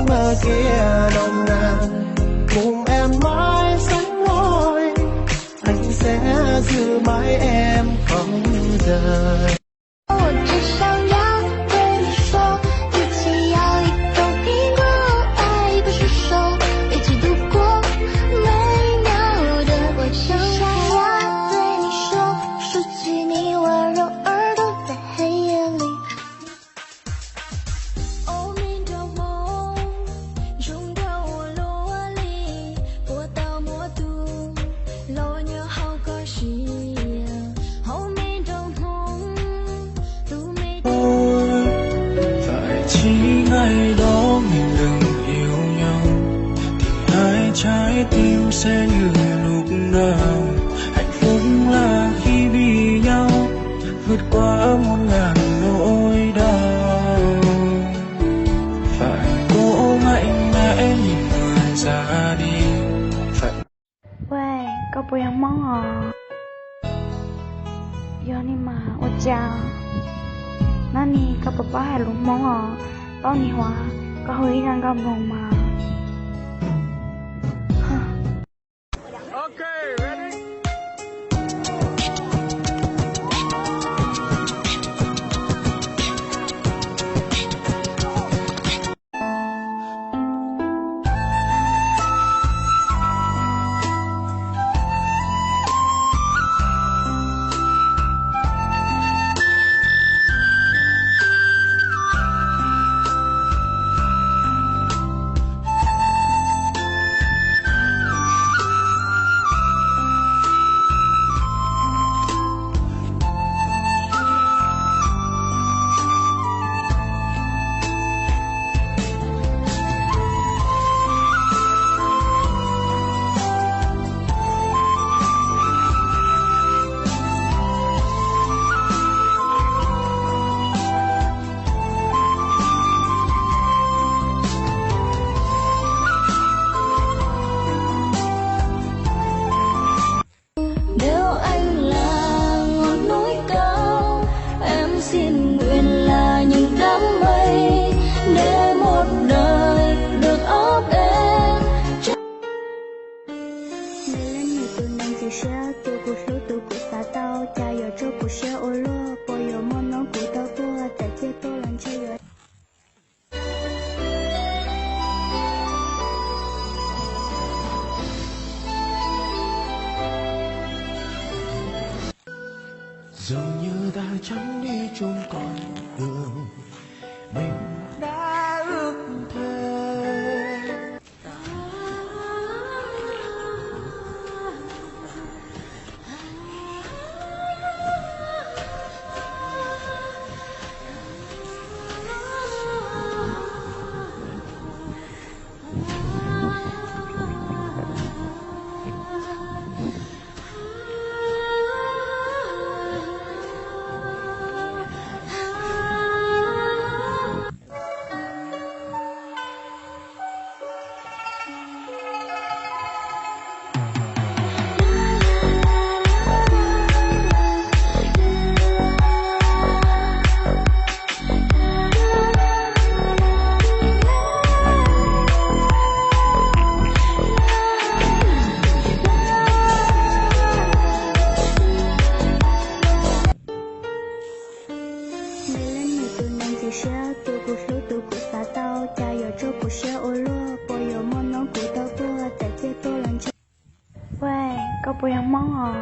ở kia nồng nàn, cùng em mãi sánh đôi, anh sẽ giữ mãi em không rời. 我只想要对你说，一起摇一头苹果，爱不释手，一起度过每秒的我想要对你说，竖起你温柔耳朵在黑夜里。哦，你的梦中的我落里，播到魔都，老娘好可惜。 chỉ ngày đó mình đừng yêu nhau thì hai trái tim sẽ như lúc nào. Hạnh phúc là khi vì nhau vượt qua 1000 nỗi đau, phải cố mạnh mẽ nhìn người ra đi. Wey, kau punya manga? Yani ma, ocha. Nani kau papa lu manga? Tao ni hoa, kau hui nang kau mong ma. Okay, ready? Xin nguyện là những đám mây để một đời được ấp em. Mây lên nhiều từ nắng chỉ sẽ từ cuộc sống từ cuộc xa tao cha giờ cho cuộc sẽ ô lúa bồi giờ món nón của tao tua tại kia tôi làm chơi rồi. Dường như ta chẳng đi chung con đường mình đã ước thề. Từ cuộc sống từ cuộc xa tao cha giờ cho cuộc sẽ ô lúa bồi giờ món nón của tao tua tại kia tôi làm chơi. Wey, kau punya manga?